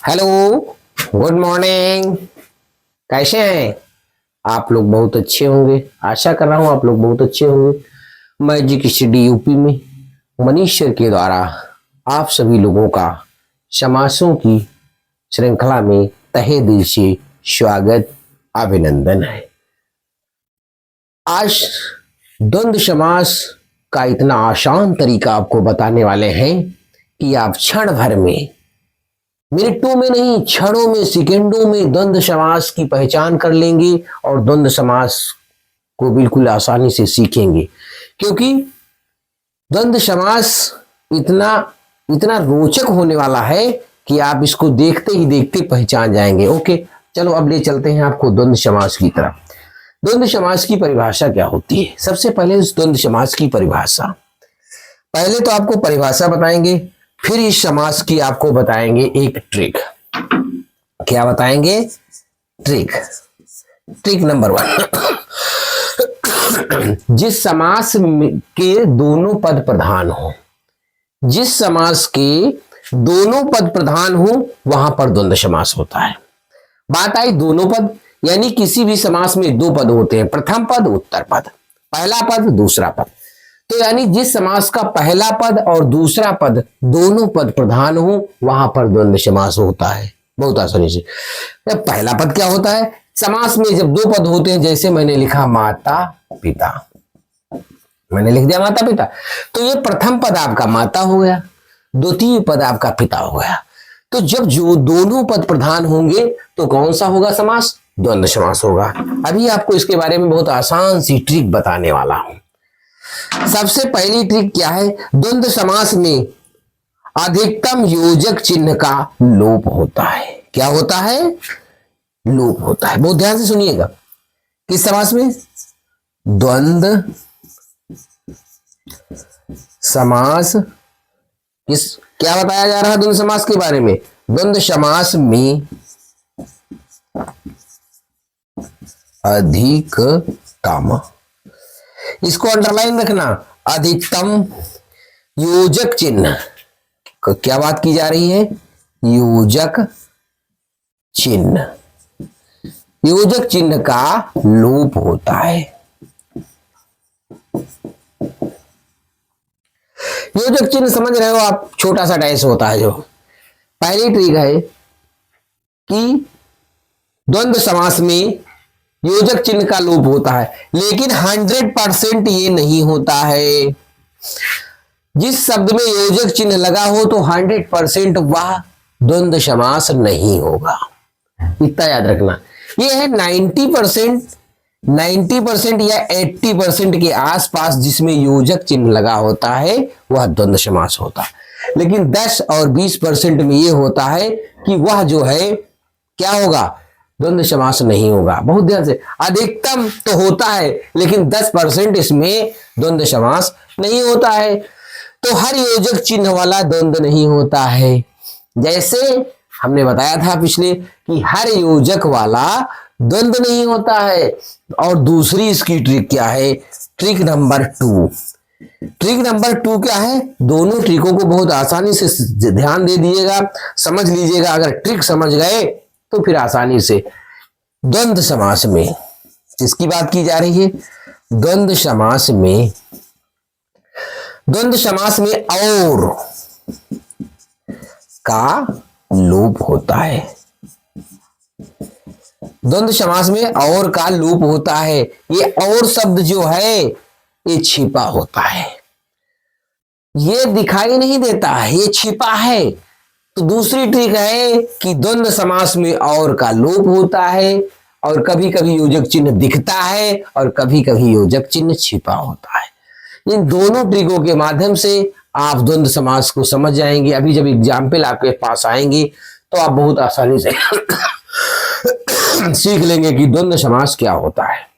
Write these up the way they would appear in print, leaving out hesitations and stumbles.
Hello, good morning. कैसे हैं आप लोग? बहुत अच्छे होंगे, आशा कर रहा हूँ आप लोग बहुत अच्छे होंगे। मैजिक स्टडी यूपी में मनीष सर के द्वारा आप सभी लोगों का समासों की श्रृंखला में तहे दिल से स्वागत, अभिनंदन है। आज द्वंद्व समास का इतना आसान तरीका आपको बताने वाले हैं कि आप क्षण भर में, मिनटों में नहीं, क्षणों में, सेकेंडों में द्वंद्व समास की पहचान कर लेंगे और द्वंद्व समास को बिल्कुल आसानी से सीखेंगे। क्योंकि द्वंद्व समास इतना इतना रोचक होने वाला है कि आप इसको देखते ही देखते पहचान जाएंगे। ओके, चलो अब ले चलते हैं आपको द्वंद्व समास की तरफ। द्वंद्व समास की परिभाषा क्या होती है? सबसे पहले इस द्वंद्व समास की परिभाषा, पहले तो आपको परिभाषा बताएंगे, फिर इस समास की आपको बताएंगे एक ट्रिक। क्या बताएंगे? ट्रिक। ट्रिक नंबर 1, जिस समास के दोनों पद प्रधान हो, जिस समास के दोनों पद प्रधान हो वहां पर द्वंद्व समास होता है। बात आई दोनों पद, यानी किसी भी समास में दो पद होते हैं, प्रथम पद, उत्तर पद, पहला पद, दूसरा पद। तो यानी जिस समास का पहला पद और दूसरा पद दोनों पद प्रधान हो वहां पर द्वंद्व समास होता है। बहुत आसानी से। पहला पद क्या होता है? समास में जब दो पद होते हैं, जैसे मैंने लिखा माता पिता, मैंने लिख दिया माता पिता, तो ये प्रथम पद आपका माता हो गया, द्वितीय पद आपका पिता हो गया। तो जब जो दोनों पद प्रधान होंगे तो कौन सा होगा समास? द्वंद्व समास होगा। अभी आपको इसके बारे में बहुत आसान सी ट्रिक बताने वाला हूं। सबसे पहली ट्रिक क्या है? द्वंद्व समास में अधिकतम योजक चिन्ह का लोप होता है। क्या होता है? लोप होता है। बहुत ध्यान से सुनिएगा। किस समास में? द्वंद्व समास। किस, क्या बताया जा रहा है द्वंद्व समास के बारे में? द्वंद्व समास में अधिकतम, इसको अंडरलाइन रखना, अधिकतम योजक चिन्ह। क्या बात की जा रही है? योजक चिन्ह। योजक चिन्ह का लोप होता है। योजक चिन्ह समझ रहे हो आप? छोटा सा डैश होता है। जो पहली ट्रिक है कि द्वंद्व समास में योजक चिन्ह का लोप होता है, लेकिन 100% ये नहीं होता है। जिस शब्द में योजक चिन्ह लगा हो तो 100% वह द्वंद्व समास नहीं होगा। इतना याद रखना। ये है 90% या 80% के आसपास जिसमें योजक चिन्ह लगा होता है वह द्वंद्व समास होता है। लेकिन 10 और 20% में यह होता है कि वह जो है क्या होगा? द्वंद्व समास नहीं होगा। बहुत ध्यान से। अधिकतम तो होता है लेकिन 10% इसमें द्वंद्व समास नहीं होता है। तो हर योजक चिन्ह वाला द्वंद्व नहीं होता है। जैसे हमने बताया था पिछले कि हर योजक वाला द्वंद्व नहीं होता है। और दूसरी इसकी ट्रिक क्या है? Trick number 2। ट्रिक नंबर 2 क्या है? दोनों ट्रिकों को बहुत आसानी से ध्यान दे दीजिएगा, समझ लीजिएगा। अगर ट्रिक समझ गए तो फिर आसानी से द्वंद्व समास में, जिसकी बात की जा रही है, द्वंद्व समास में, द्वंद्व समास में और का लोप होता है। द्वंद्व समास में और का लोप होता है। ये और शब्द जो है ये छिपा होता है, ये दिखाई नहीं देता है, ये छिपा है। तो दूसरी ट्रिक है कि द्वंद्व समास में और का लोप होता है और कभी कभी योजक चिन्ह दिखता है और कभी कभी योजक चिन्ह छिपा होता है। इन दोनों ट्रिकों के माध्यम से आप द्वंद्व समास को समझ जाएंगे। अभी जब एग्जाम्पल आपके पास आएंगे तो आप बहुत आसानी से सीख लेंगे कि द्वंद्व समास क्या होता है।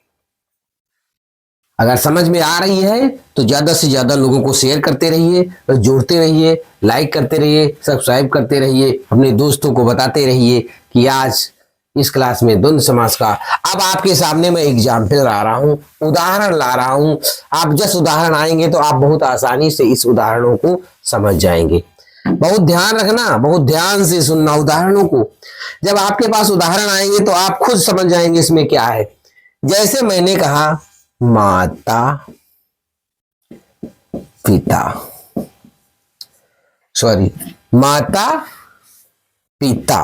अगर समझ में आ रही है तो ज्यादा से ज्यादा लोगों को शेयर करते रहिए, जोड़ते रहिए, लाइक करते रहिए, सब्सक्राइब करते रहिए, अपने दोस्तों को बताते रहिए कि आज इस क्लास में द्वंद्व समास का। अब आपके सामने मैं एग्जाम्पल ला रहा हूं, उदाहरण ला रहा हूं। आप जस्ट उदाहरण आएंगे तो आप बहुत आसानी से इस उदाहरणों को समझ जाएंगे। बहुत ध्यान रखना, बहुत ध्यान से सुनना उदाहरणों को। जब आपके पास उदाहरण आएंगे तो आप खुद समझ जाएंगे इसमें क्या है। जैसे मैंने कहा माता पिता, सॉरी, माता पिता,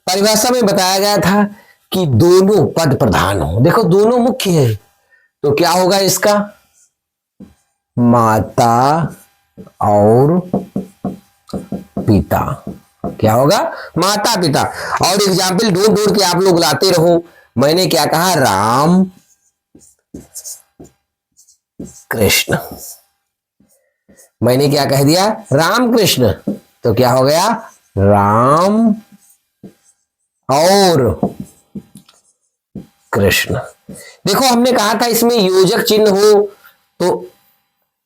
परिभाषा में बताया गया था कि दोनों पद प्रधान हो। देखो दोनों मुख्य है तो क्या होगा इसका, माता और पिता, क्या होगा, माता पिता। और एग्जाम्पल ढूंढ ढूंढ के आप लोग लाते रहो। मैंने क्या कहा, राम कृष्ण, मैंने क्या कह दिया, राम कृष्ण, तो क्या हो गया, राम और कृष्ण। देखो हमने कहा था इसमें योजक चिन्ह हो तो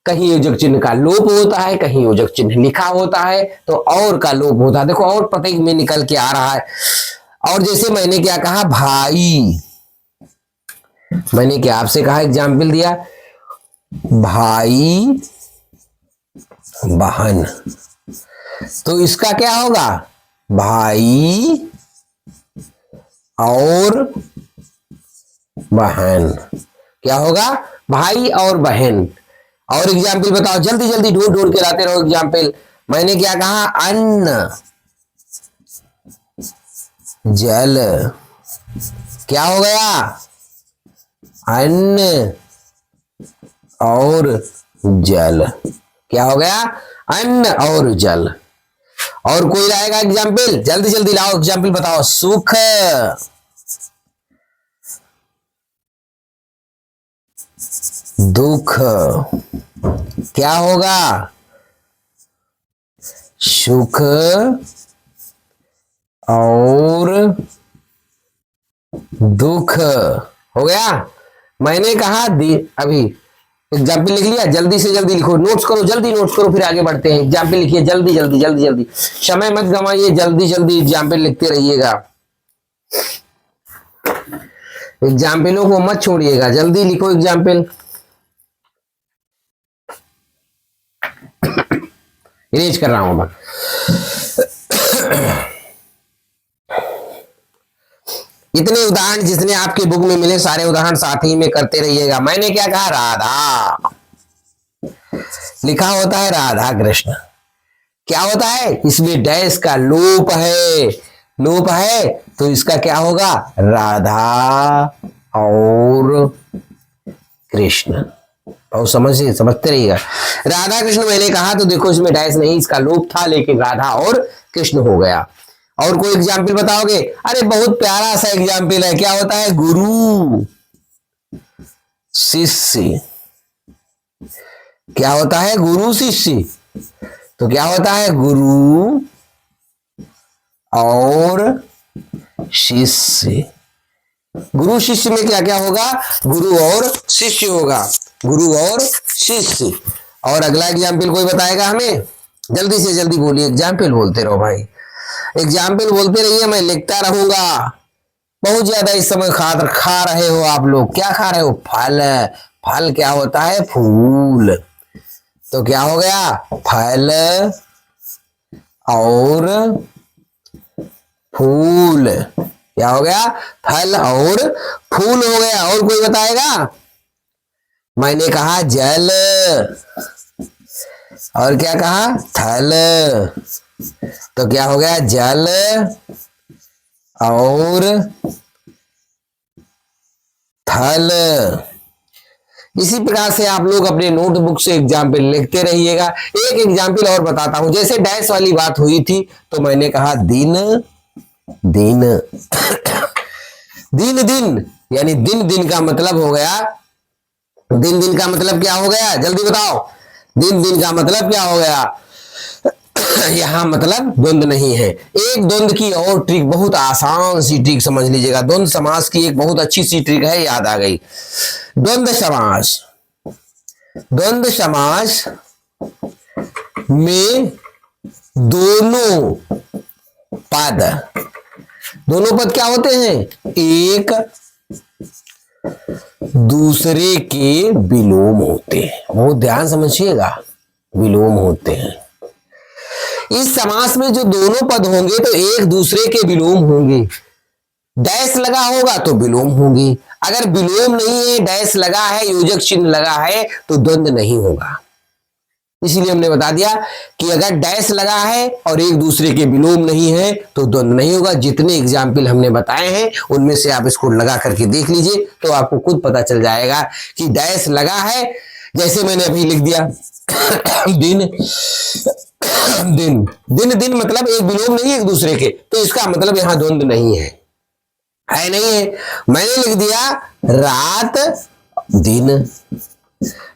कहीं योजक चिन्ह का लोप होता है, कहीं योजक चिन्ह लिखा होता है तो और का लोप होता है। देखो और प्रतीक में निकल के आ रहा है। और जैसे मैंने क्या कहा, भाई, मैंने क्या आपसे कहा, एग्जाम्पल दिया, भाई बहन, तो इसका क्या होगा, भाई और बहन, क्या होगा, भाई और बहन। और एग्जाम्पल बताओ, जल्दी जल्दी ढूंढ ढूंढ के लाते रहो एग्जाम्पल। मैंने क्या कहा, अन्न जल, क्या हो गया, अन्न और जल, क्या हो गया, अन्न और जल। और कोई लाएगा एग्जाम्पल, जल्दी जल्दी लाओ एग्जाम्पल बताओ, सुख दुख, क्या होगा, सुख और दुख, हो गया। मैंने कहा अभी एग्जाम्पल लिख लिया, जल्दी से जल्दी लिखो, नोट्स करो, जल्दी नोट्स करो, फिर आगे बढ़ते हैं। एग्जाम्पल लिखिए जल्दी जल्दी जल्दी जल्दी, समय मत गंवाइए, जल्दी जल्दी एग्जाम्पल लिखते रहिएगा, एग्जाम्पलों को मत छोड़िएगा, जल्दी लिखो एग्जाम्पल। इरेज कर रहा हूं मैं। इतने उदाहरण जितने आपके बुक में मिले सारे उदाहरण साथ ही में करते रहिएगा। मैंने क्या कहा, राधा, लिखा होता है राधा कृष्ण, क्या होता है, इसमें डैश का लोप है, लोप है तो इसका क्या होगा, राधा और कृष्ण। और समझते रहिएगा, राधा कृष्ण मैंने कहा तो देखो इसमें डैश नहीं, इसका लोप था, लेकिन राधा और कृष्ण हो गया। और कोई एग्जाम्पल बताओगे, अरे बहुत प्यारा सा एग्जाम्पल है, क्या होता है, गुरु शिष्य, क्या होता है, गुरु शिष्य, तो क्या होता है, गुरु और शिष्य। गुरु शिष्य में क्या क्या होगा, गुरु और शिष्य होगा, गुरु और शिष्य। और अगला एग्जाम्पल कोई बताएगा हमें, जल्दी से जल्दी बोलिए, एग्जाम्पल बोलते रहो भाई, एग्जाम्पल बोलते रहिए, मैं लिखता रहूंगा। बहुत ज्यादा इस समय खा रहे हो आप लोग, क्या खा रहे हो, फल, फल क्या होता है, फूल, तो क्या हो गया, फल और फूल, क्या हो गया, फल और फूल हो गया। और कोई बताएगा, मैंने कहा जल, और क्या कहा, थल, तो क्या हो गया, जल और थल। इसी प्रकार से आप लोग अपने नोटबुक से एग्जाम्पल लिखते रहिएगा। एक एग्जाम्पल और बताता हूं, जैसे डैश वाली बात हुई थी तो मैंने कहा दिन दिन, दिन दिन, यानी दिन दिन का मतलब हो गया, दिन दिन का मतलब क्या हो गया, जल्दी बताओ, दिन दिन का मतलब क्या हो गया, यहां मतलब द्वंद्व नहीं है। एक द्वंद्व की और ट्रिक, बहुत आसान सी ट्रिक समझ लीजिएगा, द्वंद्व समास की एक बहुत अच्छी सी ट्रिक है, याद आ गई। द्वंद्व समास, द्वंद्व समास में दोनों पद क्या होते हैं, एक दूसरे के विलोम होते हैं, बहुत ध्यान समझिएगा, विलोम होते हैं। इस समास में जो दोनों पद होंगे तो एक दूसरे के विलोम होंगे। डैश लगा होगा तो विलोम होंगे, अगर विलोम नहीं है, डैश लगा है, योजक चिन्ह लगा है तो द्वंद्व नहीं होगा। इसीलिए हमने बता दिया कि अगर डैश लगा है और एक दूसरे के विलोम नहीं है तो द्वंद्व नहीं होगा। जितने एग्जाम्पल हमने बताए हैं उनमें से आप इसको लगा करके देख लीजिए तो आपको खुद पता चल जाएगा कि डैश लगा है, जैसे मैंने अभी लिख दिया दिन दिन दिन दिन, मतलब एक विलोम नहीं है एक दूसरे के, तो इसका मतलब यहां द्वंद्व नहीं है, है नहीं है। मैंने लिख दिया रात दिन,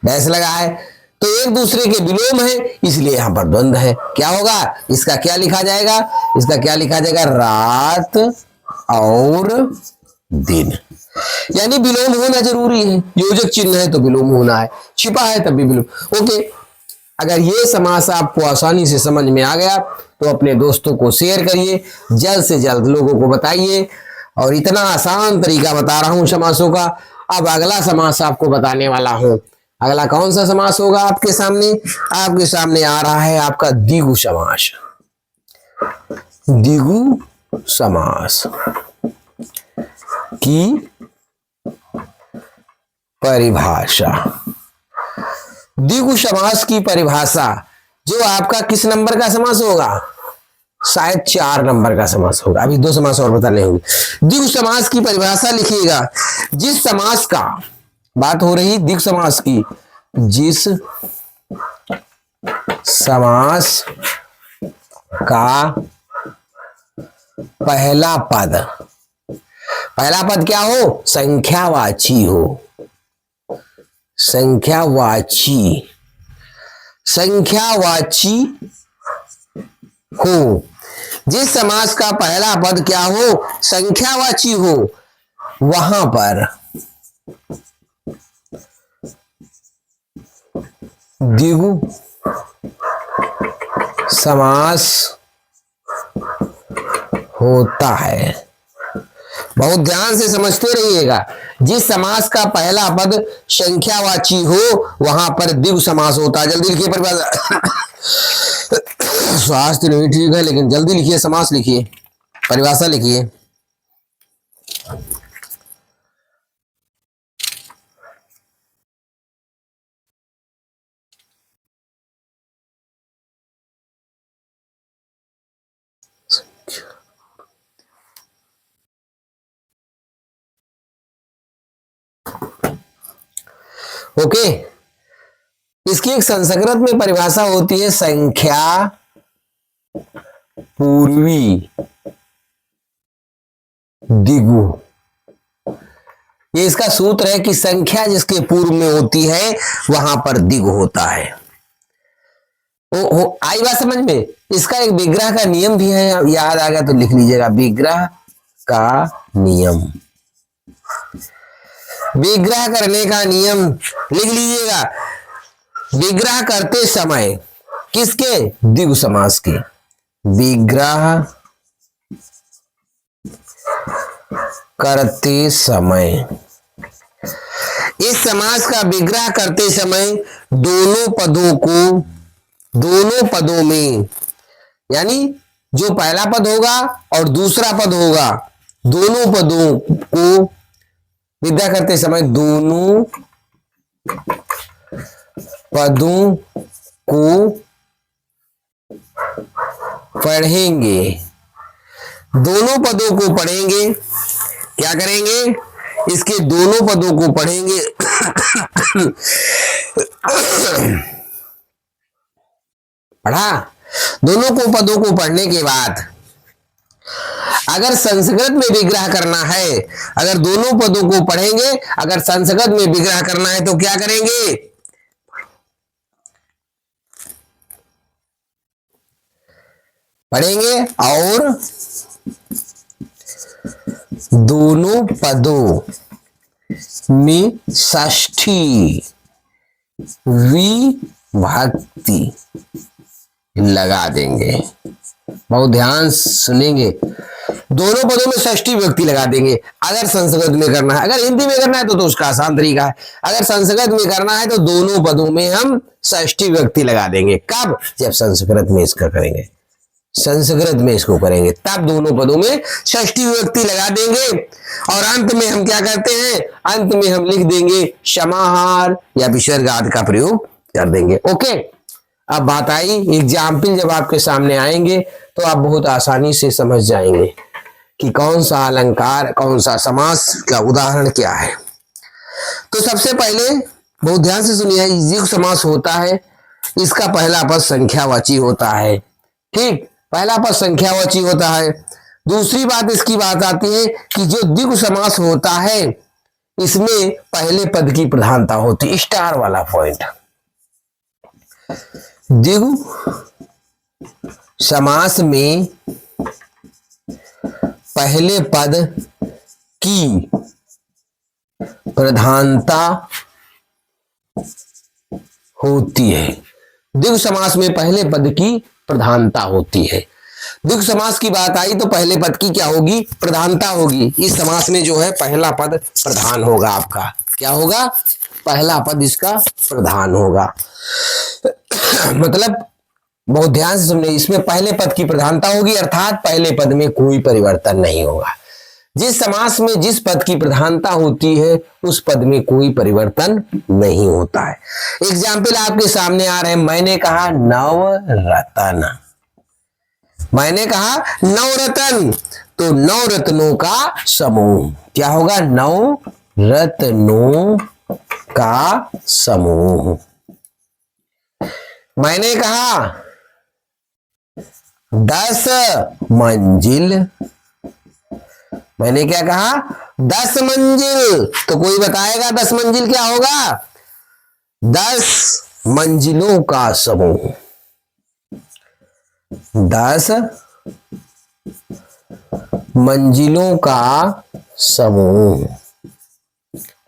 डैश लगा है तो एक दूसरे के विलोम है, इसलिए यहां पर द्वंद्व है। क्या होगा, इसका क्या लिखा जाएगा, इसका क्या लिखा जाएगा, रात और दिन। यानी विलोम होना जरूरी है, योजक चिन्ह है तो विलोम होना है, छिपा है तब भी विलोम। ओके, अगर ये समास आपको आसानी से समझ में आ गया तो अपने दोस्तों को शेयर करिए, जल्द से जल्द लोगों को बताइए। और इतना आसान तरीका बता रहा हूं समासों का। अब अगला समास आपको बताने वाला हूं। अगला कौन सा समास होगा आपके सामने, आपके सामने आ रहा है आपका द्विगु समास। द्विगु समास की परिभाषा। द्विगु समास की परिभाषा जो आपका किस नंबर का समास होगा, शायद 4 नंबर का समास होगा। अभी 2 समास और बताने होंगे। द्विगु समास की परिभाषा लिखिएगा, जिस समास का, बात हो रही द्विगु समास की, जिस समास का पहला पद, पहला पद क्या हो, संख्यावाची हो, संख्यावाची, संख्यावाची हो। जिस समास का पहला पद क्या हो, संख्यावाची हो, वहां पर द्विगु समास होता है। बहुत ध्यान से समझते रहिएगा, जिस समास का पहला पद संख्यावाची हो वहां पर द्विगु समास होता है। जल्दी लिखिए परिभाषा। स्वास्थ्य नहीं ठीक है लेकिन जल्दी लिखिए, समास लिखिए, परिभाषा लिखिए। ओके, इसकी एक संस्कृत में परिभाषा होती है संख्या पूर्वी द्विगु। ये इसका सूत्र है कि संख्या जिसके पूर्व में होती है वहां पर द्विगु होता है। आई बात समझ में। इसका एक विग्रह का नियम भी है, याद आ गया तो लिख लीजिएगा, विग्रह का नियम, विग्रह करने का नियम लिख लीजिएगा। विग्रह करते समय किसके, द्विगु समास के, विग्रह करते समय, इस समास का विग्रह करते समय दोनों पदों को, दोनों पदों में, यानी जो पहला पद होगा और दूसरा पद होगा, दोनों पदों को विग्रह करते समय दोनों पदों को पढ़ेंगे, दोनों पदों को पढ़ेंगे। क्या करेंगे, इसके दोनों पदों को पढ़ेंगे। पढ़ा, दोनों को पदों को पढ़ने के बाद अगर संस्कृत में विग्रह करना है, अगर दोनों पदों को पढ़ेंगे, अगर संस्कृत में विग्रह करना है तो क्या करेंगे, पढ़ेंगे और दोनों पदों में षष्ठी विभक्ति लगा देंगे। बहुत ध्यान सुनेंगे, दोनों पदों में षष्ठी विभक्ति लगा देंगे। अगर संस्कृत में करना है, अगर हिंदी में करना है तो उसका आसान तरीका है। अगर संस्कृत में करना है तो दोनों पदों में हम षष्ठी विभक्ति लगा देंगे। कब, जब संस्कृत में इसका करेंगे। संस्कृत में इसको करेंगे, तब दोनों पदों में षष्ठी विभक्ति लगा देंगे और अंत में हम क्या करते हैं, अंत में हम लिख देंगे समाहार या विसर्ग आदि का प्रयोग कर देंगे। ओके, अब बात आई एग्जाम्पल जब आपके सामने आएंगे तो आप बहुत आसानी से समझ जाएंगे कि कौन सा अलंकार, कौन सा समास का उदाहरण क्या है। तो सबसे पहले बहुत ध्यान से सुनिए, द्विगु समास होता है, इसका पहला पद संख्यावाची होता है। ठीक, पहला पद संख्यावाची होता है। दूसरी बात इसकी बात आती है कि जो द्विगु समास होता है इसमें पहले पद की प्रधानता होती है, स्टार वाला पॉइंट। द्विगु समास में पहले पद की प्रधानता होती है। द्विगु समास में पहले पद की प्रधानता होती है। द्विगु समास की बात आई तो पहले पद की क्या होगी, प्रधानता होगी। इस समास में जो है पहला पद प्रधान होगा आपका, क्या होगा, पहला पद इसका प्रधान होगा। मतलब बहुत ध्यान से सुनिए, इसमें पहले पद की प्रधानता होगी, अर्थात पहले पद में कोई परिवर्तन नहीं होगा। जिस समास में जिस पद की प्रधानता होती है उस पद में कोई परिवर्तन नहीं होता है। एग्जाम्पल आपके सामने आ रहे हैं, मैंने कहा नवरत्न, मैंने कहा नवरत्न, तो नवरत्नों का समूह क्या होगा, नवरत्नों का समूह। मैंने कहा 10 मंजिल, मैंने क्या कहा, 10 मंजिल, तो कोई बताएगा 10 मंजिल क्या होगा, 10 मंजिलों का समूह, 10 मंजिलों का समूह।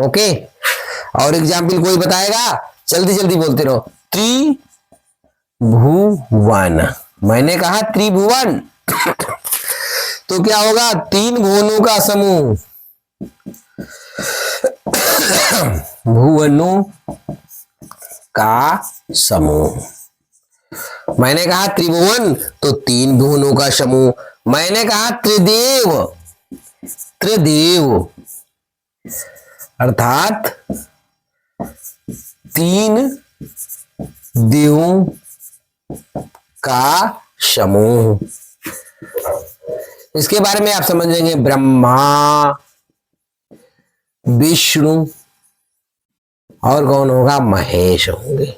ओके, और एग्जाम्पल कोई बताएगा, जल्दी जल्दी बोलते रहो। त्रिभुवन, मैंने कहा त्रिभुवन, तो क्या होगा, 3 भुवनों का समूह, भुवनों का समूह। मैंने कहा त्रिभुवन तो 3 भुवनों का समूह। मैंने कहा त्रिदेव, त्रिदेव अर्थात 3 देवों का समूह। इसके बारे में आप समझेंगे, ब्रह्मा, विष्णु और कौन होगा, महेश होंगे।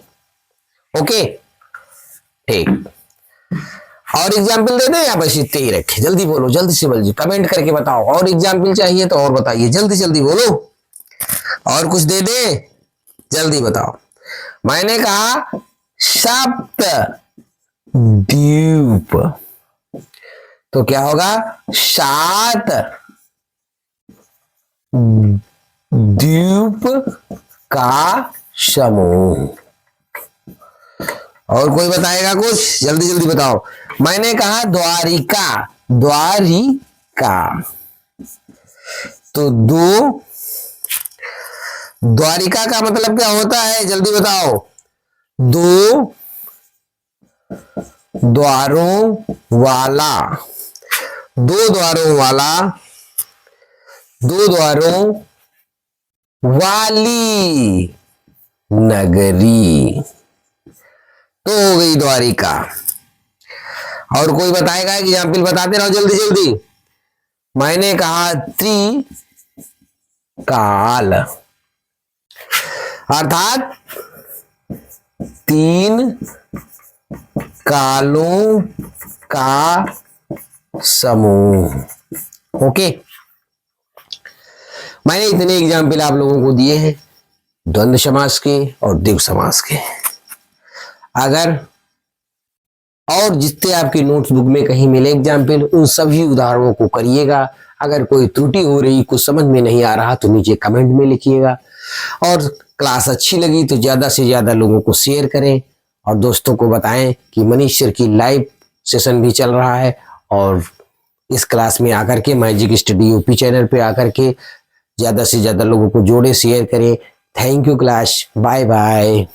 ओके, ठीक, और एग्जाम्पल दे दें या बस इतने ही रखे, जल्दी बोलो, जल्दी से बोलिए, कमेंट करके बताओ, और एग्जाम्पल चाहिए तो और बताइए, जल्दी जल्दी बोलो, और कुछ दे दे, जल्दी बताओ। मैंने कहा सप्त द्वीप, तो क्या होगा, 7 द्वीप का समूह। और कोई बताएगा कुछ, जल्दी जल्दी बताओ। मैंने कहा द्वारिका, द्वारिका, तो 2, द्वारिका का मतलब क्या होता है, जल्दी बताओ, 2 द्वारों वाला, 2 द्वारों वाला, 2 द्वारों वाली नगरी, तो हो गई द्वारिका। और कोई बताएगा, एग्जाम्पल बताते रहो जल्दी जल्दी। मैंने कहा त्रिकाल, अर्थात 3 कालों का समूह। ओके, मैंने इतने एग्जाम्पल आप लोगों को दिए हैं द्वंद्व समास के और द्विगु समास के। अगर और जितने आपके नोट्सबुक में कहीं मिले एग्जाम्पल, उन सभी उदाहरणों को करिएगा। अगर कोई त्रुटि हो रही, कुछ समझ में नहीं आ रहा, तो नीचे कमेंट में लिखिएगा। और क्लास अच्छी लगी तो ज्यादा से ज्यादा लोगों को शेयर करें और दोस्तों को बताएं कि मनीष सर की लाइव सेशन भी चल रहा है, और इस क्लास में आकर के मैजिक स्टडी यूपी चैनल पे आकर के ज्यादा से ज्यादा लोगों को जोड़े, शेयर करें। Thank you class, bye bye.